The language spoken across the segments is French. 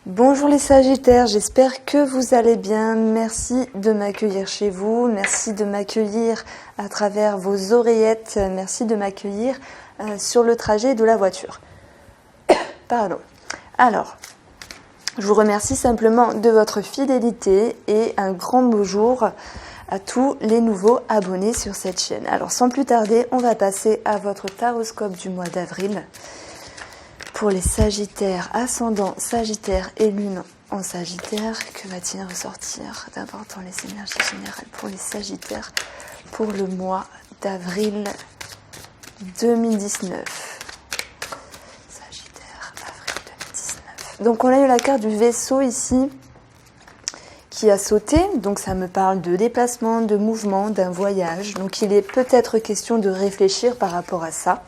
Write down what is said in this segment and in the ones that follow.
Bonjour les Sagittaires, j'espère que vous allez bien. Merci de m'accueillir chez vous, merci de m'accueillir à travers vos oreillettes, merci de m'accueillir sur le trajet de la voiture. Pardon. Alors, je vous remercie simplement de votre fidélité et un grand bonjour à tous les nouveaux abonnés sur cette chaîne. Alors sans plus tarder, on va passer à votre taroscope du mois d'avril. Pour les Sagittaires, ascendant Sagittaire et Lune en Sagittaire, que va-t-il ressortir d'important les énergies générales pour les Sagittaires pour le mois d'avril 2019. Sagittaire, avril 2019. Donc on a eu la carte du vaisseau ici qui a sauté, donc ça me parle de déplacement, de mouvement, d'un voyage. Donc il est peut-être question de réfléchir par rapport à ça.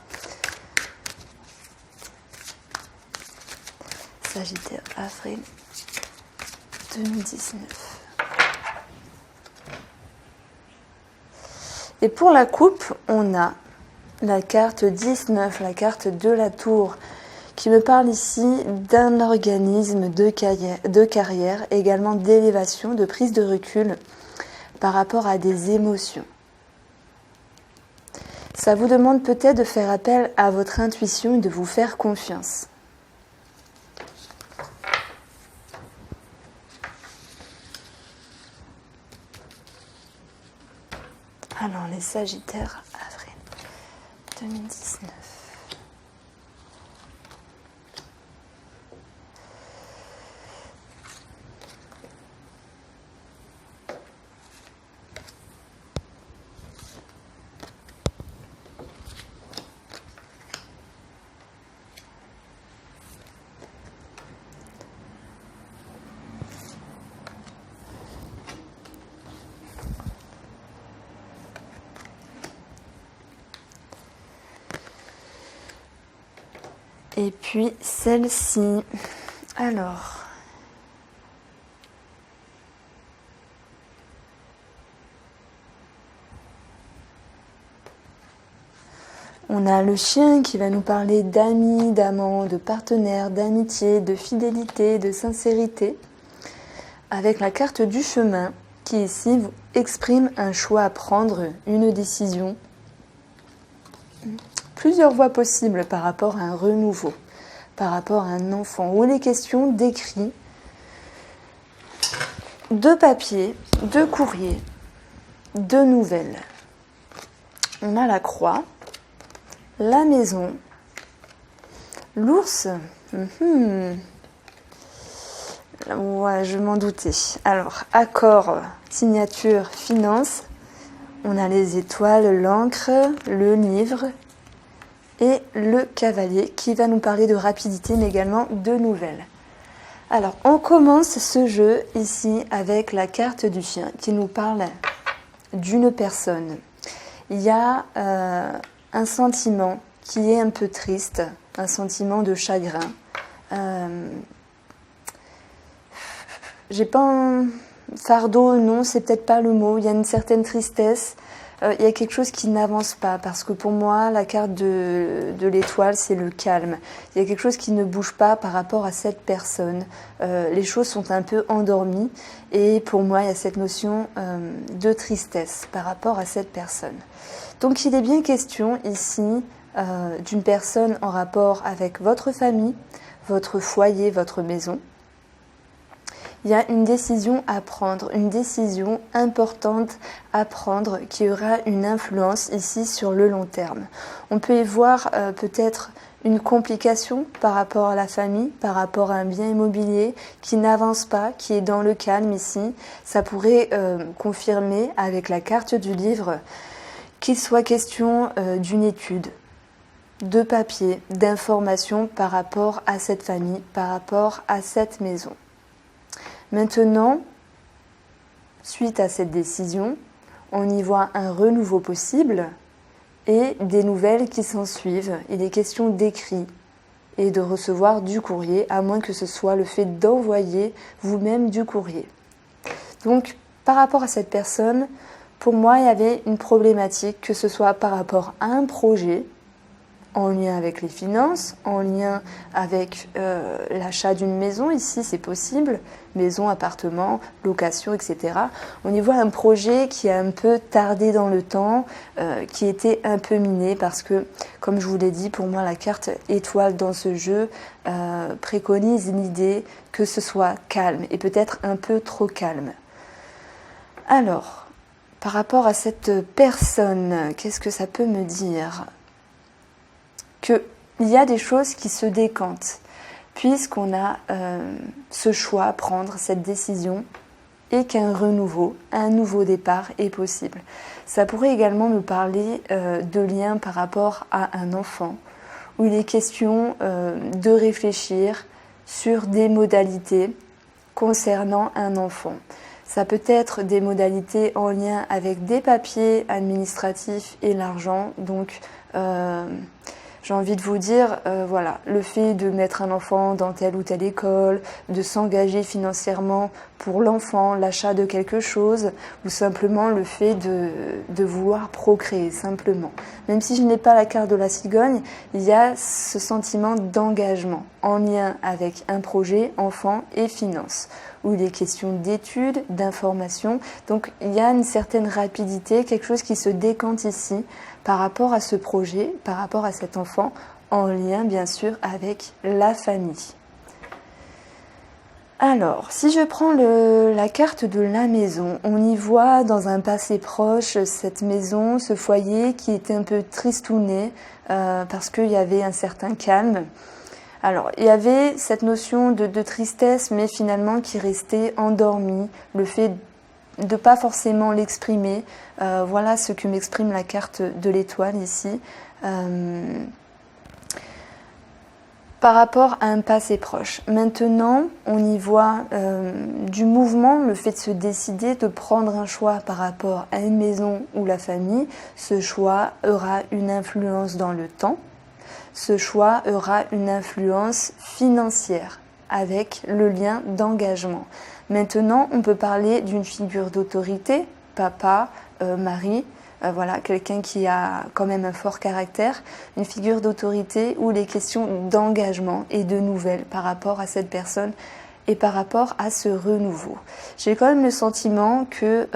Sagittaire, avril 2019. Et pour la coupe, on a la carte 19, la carte de la tour, qui me parle ici d'un organisme de carrière, également d'élévation, de prise de recul par rapport à des émotions. Ça vous demande peut-être de faire appel à votre intuition et de vous faire confiance. Alors, les Sagittaires, avril 2019. Et puis celle-ci, alors, on a le chien qui va nous parler d'amis, d'amants, de partenaires, d'amitié, de fidélité, de sincérité, avec la carte du chemin qui ici exprime un choix à prendre, une décision. Plusieurs voies possibles par rapport à un renouveau, par rapport à un enfant, ou les questions d'écrit, de papier, de courrier, de nouvelles. On a la croix, la maison, l'ours. Ouais, je m'en doutais. Alors, accord, signature, finance. On a les étoiles, l'encre, le livre et le cavalier qui va nous parler de rapidité mais également de nouvelles. Alors on commence ce jeu ici avec la carte du chien qui nous parle d'une personne. Il y a un sentiment qui est un peu triste, un sentiment de chagrin. J'ai pas un fardeau, non, c'est peut-être pas le mot. Il y a une certaine tristesse. Il y a quelque chose qui n'avance pas, parce que pour moi, la carte de l'étoile, c'est le calme. Il y a quelque chose qui ne bouge pas par rapport à cette personne. Les choses sont un peu endormies, et pour moi, il y a cette notion de tristesse par rapport à cette personne. Donc, il est bien question ici d'une personne en rapport avec votre famille, votre foyer, votre maison. Il y a une décision à prendre, une décision importante à prendre qui aura une influence ici sur le long terme. On peut y voir peut-être une complication par rapport à la famille, par rapport à un bien immobilier qui n'avance pas, qui est dans le calme ici. Ça pourrait confirmer avec la carte du livre qu'il soit question d'une étude, de papier, d'informations par rapport à cette famille, par rapport à cette maison. Maintenant, suite à cette décision, on y voit un renouveau possible et des nouvelles qui s'en suivent. Il est question d'écrit et de recevoir du courrier, à moins que ce soit le fait d'envoyer vous-même du courrier. Donc, par rapport à cette personne, pour moi, il y avait une problématique, que ce soit par rapport à un projet en lien avec les finances, en lien avec l'achat d'une maison, ici c'est possible, maison, appartement, location, etc. On y voit un projet qui a un peu tardé dans le temps, qui était un peu miné parce que, comme je vous l'ai dit, pour moi la carte étoile dans ce jeu préconise l'idée que ce soit calme et peut-être un peu trop calme. Alors, par rapport à cette personne, qu'est-ce que ça peut me dire ? Qu'il y a des choses qui se décantent, puisqu'on a ce choix à prendre, cette décision, et qu'un renouveau, un nouveau départ est possible. Ça pourrait également me parler de liens par rapport à un enfant, où il est question de réfléchir sur des modalités concernant un enfant. Ça peut être des modalités en lien avec des papiers administratifs et l'argent. Donc, j'ai envie de vous dire, voilà, le fait de mettre un enfant dans telle ou telle école, de s'engager financièrement pour l'enfant, l'achat de quelque chose, ou simplement le fait de vouloir procréer, simplement. Même si je n'ai pas la carte de la cigogne, il y a ce sentiment d'engagement en lien avec un projet, enfant et finances, où il est question d'études, d'informations. Donc il y a une certaine rapidité, quelque chose qui se décante ici par rapport à ce projet, par rapport à cet enfant, en lien bien sûr avec la famille. Alors, si je prends la carte de la maison, on y voit dans un passé proche cette maison, ce foyer qui était un peu tristouné parce qu'il y avait un certain calme. Alors, il y avait cette notion de tristesse, mais finalement qui restait endormie, le fait de ne pas forcément l'exprimer. Voilà ce que m'exprime la carte de l'étoile ici. Par rapport à un passé proche. Maintenant, on y voit du mouvement, le fait de se décider, de prendre un choix par rapport à une maison ou la famille. Ce choix aura une influence dans le temps. Ce choix aura une influence financière avec le lien d'engagement. Maintenant, on peut parler d'une figure d'autorité, papa, mari, voilà, quelqu'un qui a quand même un fort caractère, une figure d'autorité où les questions d'engagement et de nouvelles par rapport à cette personne et par rapport à ce renouveau. J'ai quand même le sentiment qu'il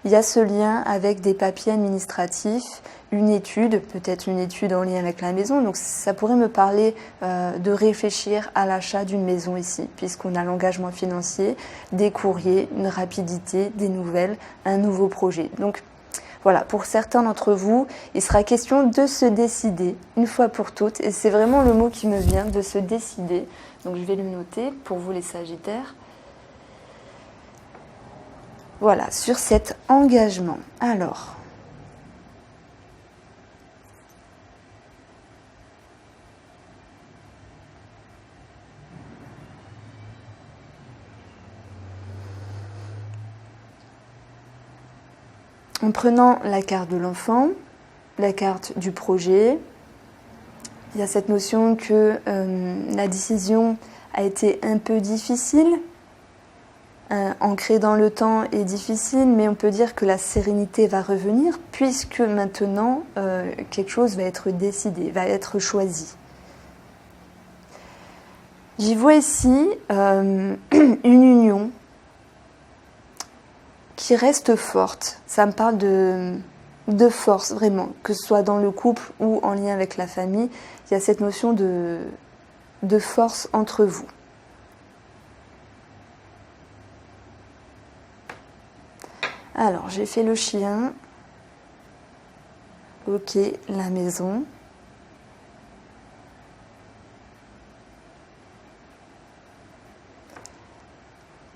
y a ce lien avec des papiers administratifs, une étude, peut-être une étude en lien avec la maison, donc ça pourrait me parler de réfléchir à l'achat d'une maison ici, puisqu'on a l'engagement financier, des courriers, une rapidité, des nouvelles, un nouveau projet. Donc voilà, pour certains d'entre vous, il sera question de se décider une fois pour toutes, et c'est vraiment le mot qui me vient, de se décider. Donc je vais le noter pour vous les Sagittaires. Voilà, sur cet engagement. Alors, en prenant la carte de l'enfant, la carte du projet, il y a cette notion que la décision a été un peu difficile, ancrée dans le temps est difficile, mais on peut dire que la sérénité va revenir puisque maintenant quelque chose va être décidé, va être choisi. J'y vois ici une union qui reste forte. Ça me parle de force, vraiment, que ce soit dans le couple ou en lien avec la famille. Il y a cette notion de force entre vous. Alors, j'ai fait le chien. Ok, la maison.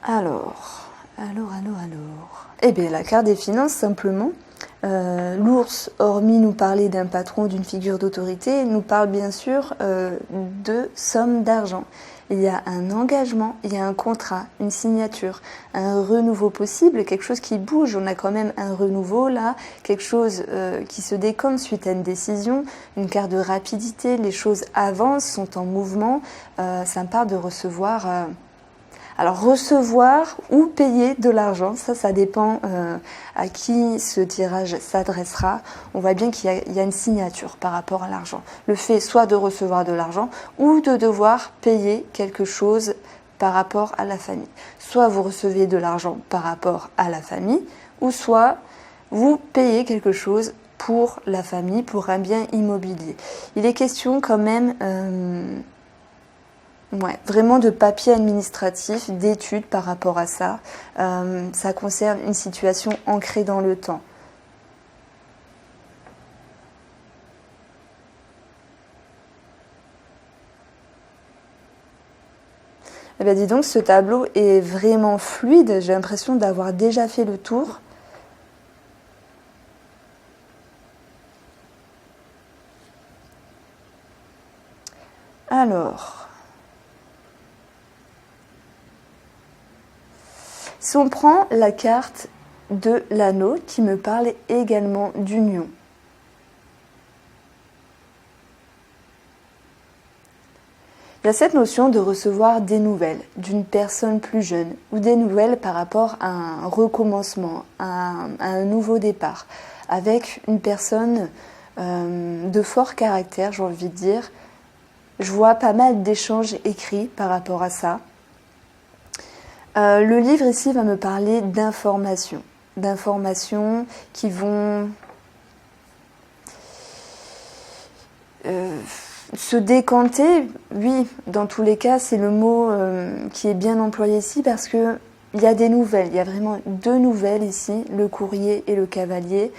Alors. Eh bien, la carte des finances, simplement. L'ours, hormis nous parler d'un patron, d'une figure d'autorité, nous parle bien sûr de somme d'argent. Il y a un engagement, il y a un contrat, une signature, un renouveau possible, quelque chose qui bouge. On a quand même un renouveau là, quelque chose qui se décomme suite à une décision, une carte de rapidité, les choses avancent, sont en mouvement. Ça me parle de recevoir... Alors recevoir ou payer de l'argent, ça dépend à qui ce tirage s'adressera. On voit bien qu'il y a une signature par rapport à l'argent. Le fait soit de recevoir de l'argent ou de devoir payer quelque chose par rapport à la famille. Soit vous recevez de l'argent par rapport à la famille, ou soit vous payez quelque chose pour la famille, pour un bien immobilier. Il est question quand même vraiment de papier administratif, d'études par rapport à ça. Ça concerne une situation ancrée dans le temps. Eh bien, dis donc, ce tableau est vraiment fluide. J'ai l'impression d'avoir déjà fait le tour. Alors, si on prend la carte de l'anneau qui me parle également d'union. Il y a cette notion de recevoir des nouvelles d'une personne plus jeune ou des nouvelles par rapport à un recommencement, à un nouveau départ, avec une personne de fort caractère, j'ai envie de dire. Je vois pas mal d'échanges écrits par rapport à ça. Le livre ici va me parler d'informations qui vont se décanter. Oui, dans tous les cas, c'est le mot qui est bien employé ici parce que il y a des nouvelles. Il y a vraiment deux nouvelles ici, le courrier et le cavalier.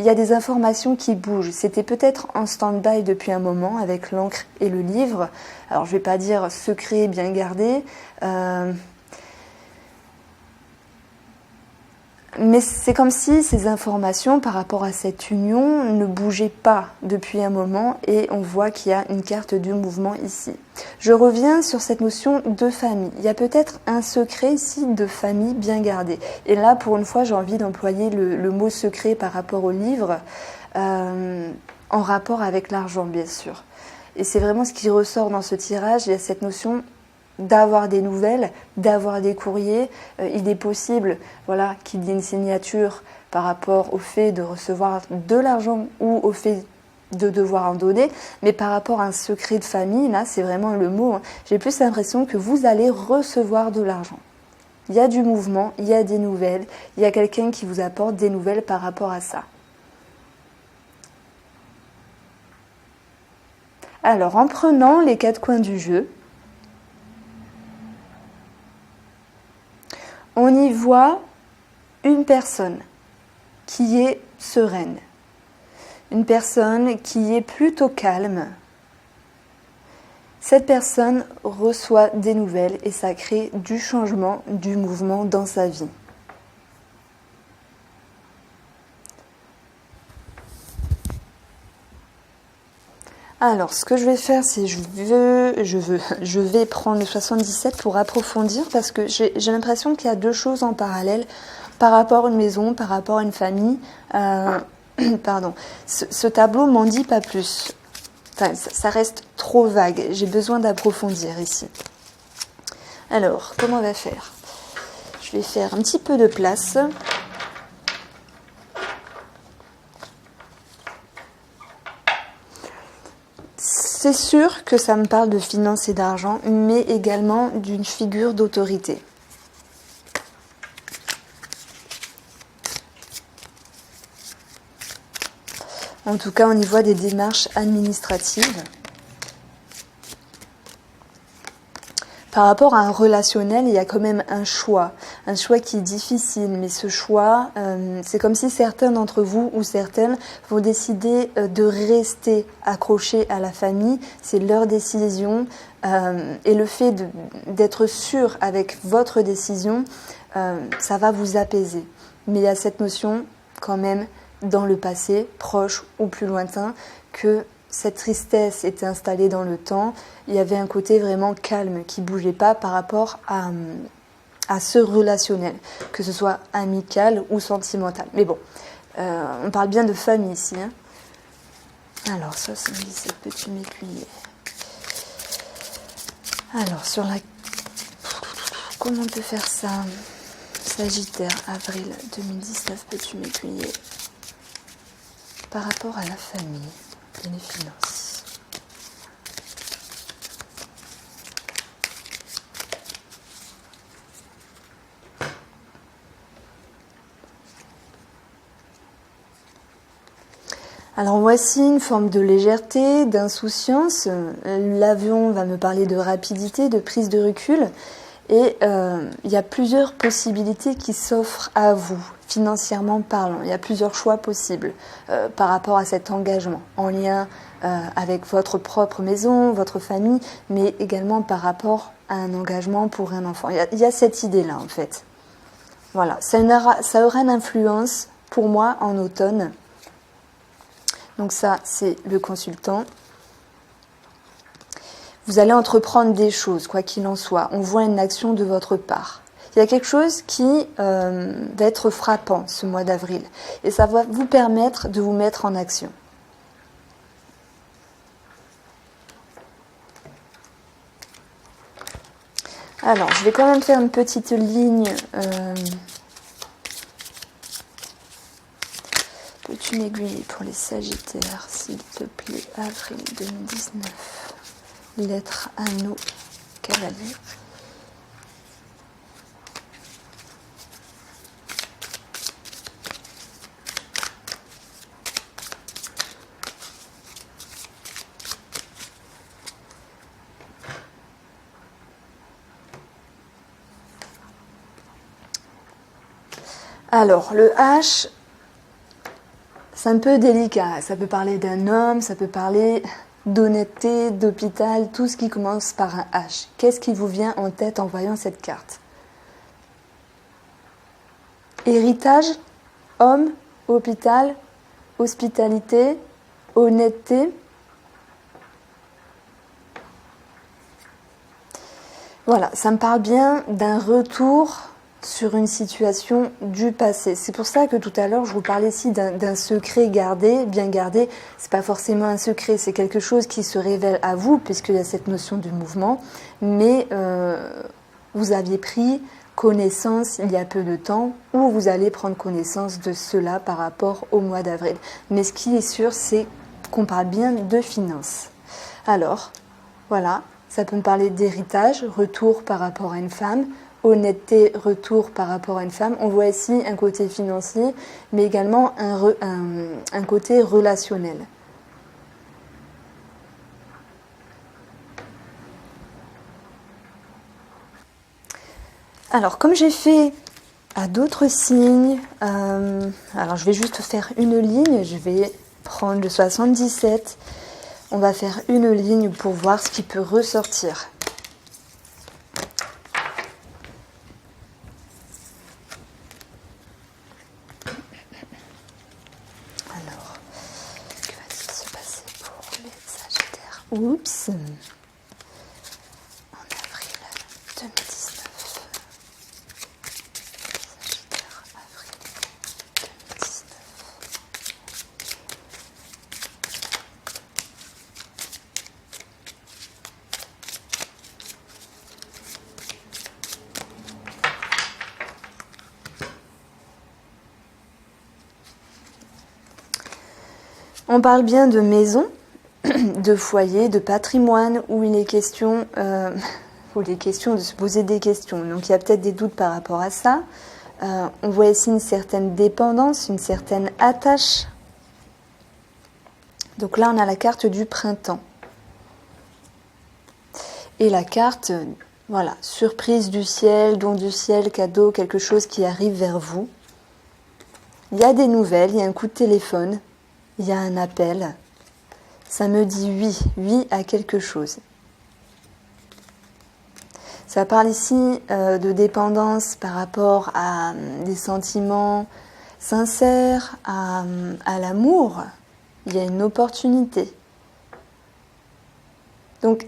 Il y a des informations qui bougent. C'était peut-être en stand-by depuis un moment avec l'encre et le livre. Alors je ne vais pas dire secret bien gardé, mais c'est comme si ces informations par rapport à cette union ne bougeaient pas depuis un moment et on voit qu'il y a une carte du mouvement ici. Je reviens sur cette notion de famille. Il y a peut-être un secret ici de famille bien gardé. Et là, pour une fois, j'ai envie d'employer le mot secret par rapport au livre, en rapport avec l'argent, bien sûr. Et c'est vraiment ce qui ressort dans ce tirage. Il y a cette notion d'avoir des nouvelles, d'avoir des courriers. Il est possible qu'il y ait une signature par rapport au fait de recevoir de l'argent ou au fait de devoir en donner, mais par rapport à un secret de famille, là c'est vraiment le mot, j'ai plus l'impression que vous allez recevoir de l'argent. Il y a du mouvement, il y a des nouvelles, il y a quelqu'un qui vous apporte des nouvelles par rapport à ça. Alors en prenant les quatre coins du jeu, on y voit une personne qui est sereine, une personne qui est plutôt calme. Cette personne reçoit des nouvelles et ça crée du changement, du mouvement dans sa vie. Alors, ce que je vais faire, c'est je vais prendre le 77 pour approfondir parce que j'ai l'impression qu'il y a deux choses en parallèle par rapport à une maison, par rapport à une famille. Pardon. Ce tableau m'en dit pas plus. Enfin, ça reste trop vague. J'ai besoin d'approfondir ici. Alors, comment on va faire ? Je vais faire un petit peu de place. C'est sûr que ça me parle de finances et d'argent, mais également d'une figure d'autorité. En tout cas, on y voit des démarches administratives. Par rapport à un relationnel, il y a quand même un choix qui est difficile, mais ce choix, c'est comme si certains d'entre vous ou certaines vont décider de rester accrochés à la famille, c'est leur décision, et le fait d'être sûr avec votre décision, ça va vous apaiser. Mais il y a cette notion quand même dans le passé, proche ou plus lointain, que cette tristesse était installée dans le temps, il y avait un côté vraiment calme qui ne bougeait pas par rapport à ce relationnel, que ce soit amical ou sentimental. Mais bon, on parle bien de famille ici. Hein. Alors, 77 petits mécuyers. Alors, sur la comment on peut faire ça? Sagittaire, avril 2019, peux-tu m'aiguiller par rapport à la famille et les finances? Alors voici une forme de légèreté, d'insouciance. L'avion va me parler de rapidité, de prise de recul. Et il y a plusieurs possibilités qui s'offrent à vous, financièrement parlant. Il y a plusieurs choix possibles par rapport à cet engagement, en lien avec votre propre maison, votre famille, mais également par rapport à un engagement pour un enfant. Il y a cette idée-là, en fait. Voilà, ça aura une influence pour moi en automne. Donc ça, c'est le consultant. Vous allez entreprendre des choses, quoi qu'il en soit. On voit une action de votre part. Il y a quelque chose qui va être frappant ce mois d'avril. Et ça va vous permettre de vous mettre en action. Alors, je vais quand même faire une petite ligne. Peux-tu m'aiguiller pour les Sagittaires, s'il te plaît, avril 2019. Lettre anneau cavalier. Alors, le H, c'est un peu délicat. Ça peut parler d'un homme, ça peut parler d'honnêteté, d'hôpital, tout ce qui commence par un H. Qu'est-ce qui vous vient en tête en voyant cette carte? Héritage, homme, hôpital, hospitalité, honnêteté. Voilà, ça me parle bien d'un retour sur une situation du passé. C'est pour ça que tout à l'heure, je vous parlais ici d'un secret gardé, bien gardé. C'est pas forcément un secret, c'est quelque chose qui se révèle à vous, puisqu'il y a cette notion de mouvement. Mais vous aviez pris connaissance il y a peu de temps, ou vous allez prendre connaissance de cela par rapport au mois d'avril. Mais ce qui est sûr, c'est qu'on parle bien de finances. Alors, voilà, ça peut me parler d'héritage, retour par rapport à une femme, honnêteté, retour par rapport à une femme. On voit ici un côté financier, mais également un côté relationnel. Alors, comme j'ai fait à d'autres signes, alors je vais juste faire une ligne, je vais prendre le 77, on va faire une ligne pour voir ce qui peut ressortir. Alors, que va-t-il se passer pour les Sagittaires? Oups! En avril 2019. Sagittaire, avril 2019. On parle bien de maison, de foyer, de patrimoine, où il est question, de se poser des questions. Donc il y a peut-être des doutes par rapport à ça. On voit ici une certaine dépendance, une certaine attache. Donc là, on a la carte du printemps. Et la carte, voilà, surprise du ciel, don du ciel, cadeau, quelque chose qui arrive vers vous. Il y a des nouvelles, il y a un coup de téléphone. Il y a un appel, ça me dit oui, oui à quelque chose. Ça parle ici de dépendance par rapport à des sentiments sincères, à l'amour. Il y a une opportunité. Donc,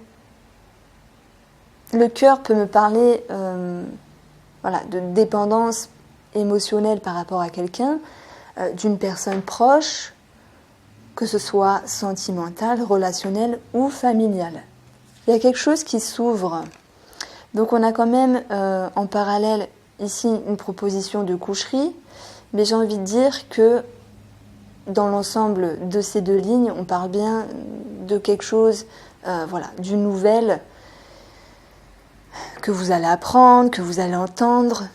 le cœur peut me parler de dépendance émotionnelle par rapport à quelqu'un, d'une personne proche, que ce soit sentimental, relationnel ou familial. Il y a quelque chose qui s'ouvre. Donc on a quand même en parallèle ici une proposition de coucherie, mais j'ai envie de dire que dans l'ensemble de ces deux lignes, on parle bien de quelque chose, voilà, d'une nouvelle que vous allez apprendre, que vous allez entendre.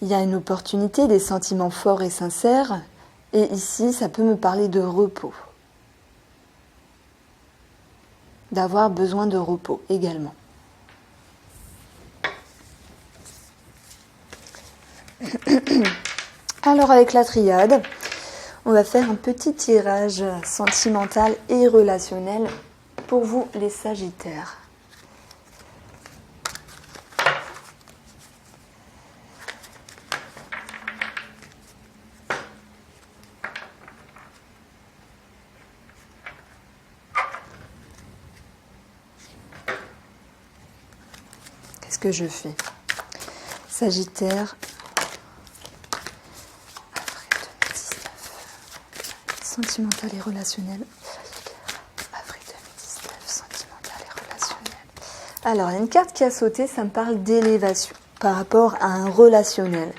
Il y a une opportunité, des sentiments forts et sincères, et ici, ça peut me parler de repos. D'avoir besoin de repos également. Alors avec la triade, on va faire un petit tirage sentimental et relationnel pour vous les Sagittaires. Qu'est-ce que je fais? Sagittaire, avril 2019, sentimental et relationnel. Avril 2019, sentimental et relationnel. Alors, il y a une carte qui a sauté, ça me parle d'élévation par rapport à un relationnel,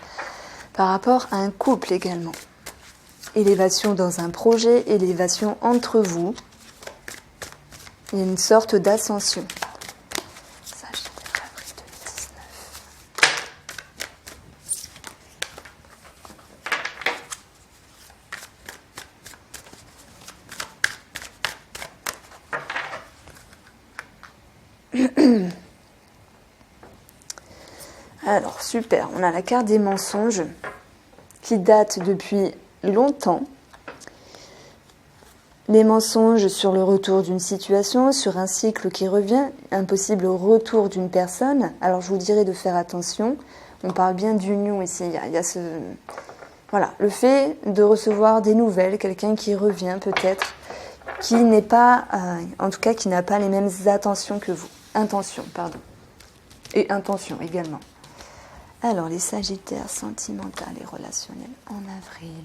par rapport à un couple également. Élévation dans un projet, élévation entre vous. Il y a une sorte d'ascension. Alors, super, on a la carte des mensonges qui date depuis longtemps. Les mensonges sur le retour d'une situation, sur un cycle qui revient, un possible retour d'une personne. Alors, je vous dirais de faire attention. On parle bien d'union ici. Il y a ce... Voilà, le fait de recevoir des nouvelles, quelqu'un qui revient peut-être, qui n'est pas, en tout cas, qui n'a pas les mêmes attentions que vous. Intention, pardon. Et intention également. Alors, les Sagittaires sentimentales et relationnels en avril.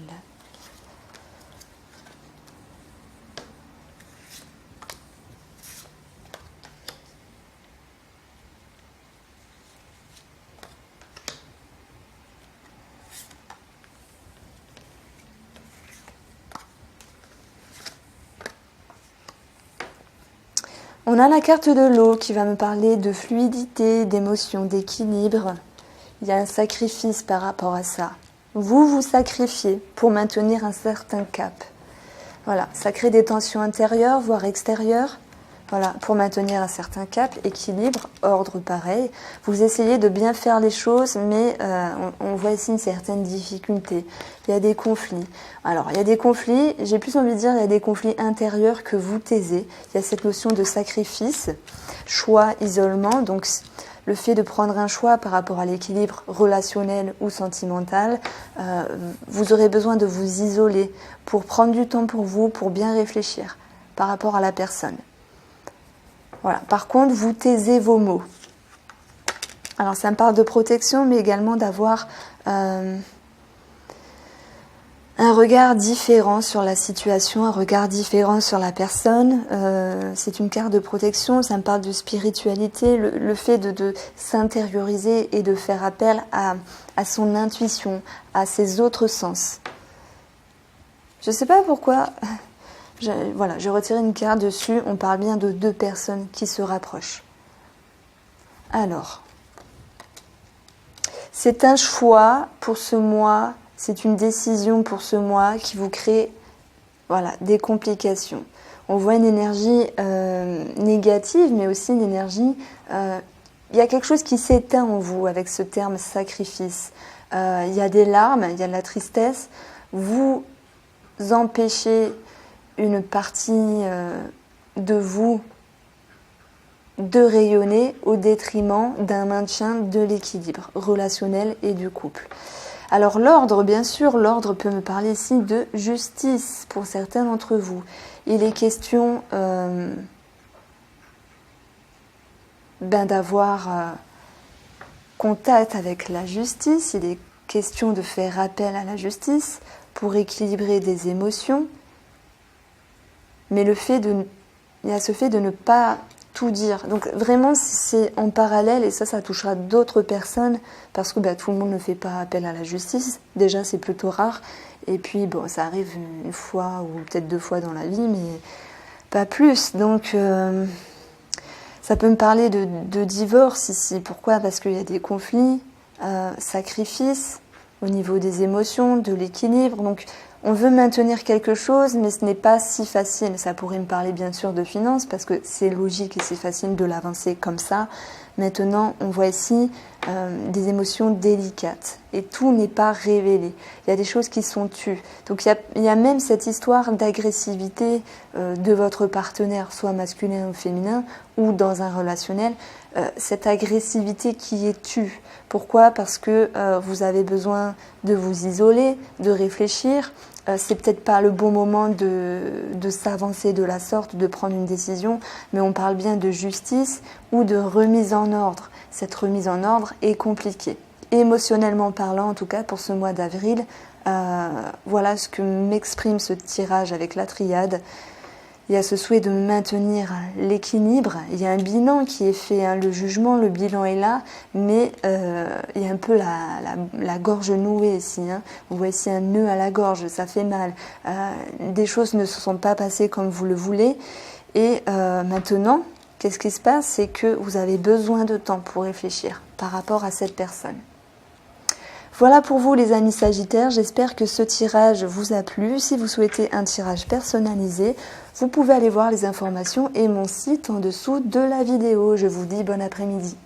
On a la carte de l'eau qui va me parler de fluidité, d'émotion, d'équilibre. Il y a un sacrifice par rapport à ça. Vous vous sacrifiez pour maintenir un certain cap. Voilà, ça crée des tensions intérieures, voire extérieures. Voilà, pour maintenir un certain cap, équilibre, ordre pareil. Vous essayez de bien faire les choses, mais on voit ici une certaine difficulté. Il y a des conflits. Alors, il y a des conflits, j'ai plus envie de dire, il y a des conflits intérieurs que vous taisez. Il y a cette notion de sacrifice, choix, isolement. Donc, le fait de prendre un choix par rapport à l'équilibre relationnel ou sentimental, vous aurez besoin de vous isoler pour prendre du temps pour vous, pour bien réfléchir par rapport à la personne. Voilà. Par contre, vous taisez vos mots. Alors, ça me parle de protection, mais également d'avoir un regard différent sur la situation, un regard différent sur la personne. C'est une carte de protection, ça me parle de spiritualité, le fait de s'intérioriser et de faire appel à son intuition, à ses autres sens. Je ne sais pas pourquoi... Voilà, j'ai retiré une carte dessus, on parle bien de deux personnes qui se rapprochent. Alors, c'est un choix pour ce mois, c'est une décision pour ce mois qui vous crée des complications. On voit une énergie négative, mais aussi une énergie... il y a quelque chose qui s'éteint en vous avec ce terme sacrifice. Il y a des larmes, il y a de la tristesse. Vous empêchez une partie de vous de rayonner au détriment d'un maintien de l'équilibre relationnel et du couple. Alors l'ordre, bien sûr, l'ordre peut me parler ici de justice pour certains d'entre vous. Il est question d'avoir contact avec la justice, il est question de faire appel à la justice pour équilibrer des émotions. Mais il y a ce fait de ne pas tout dire. Donc vraiment, c'est en parallèle, et ça touchera d'autres personnes, parce que tout le monde ne fait pas appel à la justice. Déjà, c'est plutôt rare. Et puis, bon, ça arrive une fois ou peut-être 2 fois dans la vie, mais pas plus. Donc, ça peut me parler de divorce ici. Pourquoi? Parce qu'il y a des conflits, sacrifices au niveau des émotions, de l'équilibre. Donc, on veut maintenir quelque chose, mais ce n'est pas si facile. Ça pourrait me parler bien sûr de finances, parce que c'est logique et c'est facile de l'avancer comme ça. Maintenant, on voit ici des émotions délicates. Et tout n'est pas révélé. Il y a des choses qui sont tues. Donc il y a même cette histoire d'agressivité de votre partenaire, soit masculin ou féminin, ou dans un relationnel. Cette agressivité qui est tue. Pourquoi? Parce que vous avez besoin de vous isoler, de réfléchir. C'est peut-être pas le bon moment de s'avancer de la sorte, de prendre une décision, mais on parle bien de justice ou de remise en ordre. Cette remise en ordre est compliquée. Émotionnellement parlant, en tout cas pour ce mois d'avril, voilà ce que m'exprime ce tirage avec la triade. Il y a ce souhait de maintenir l'équilibre. Il y a un bilan qui est fait, hein. Le jugement, le bilan est là, mais il y a un peu la gorge nouée ici. Hein. Vous voyez ici un nœud à la gorge, ça fait mal. Des choses ne se sont pas passées comme vous le voulez. Et maintenant, qu'est-ce qui se passe? C'est que vous avez besoin de temps pour réfléchir par rapport à cette personne. Voilà pour vous les amis Sagittaires, j'espère que ce tirage vous a plu. Si vous souhaitez un tirage personnalisé, vous pouvez aller voir les informations et mon site en dessous de la vidéo. Je vous dis bon après-midi.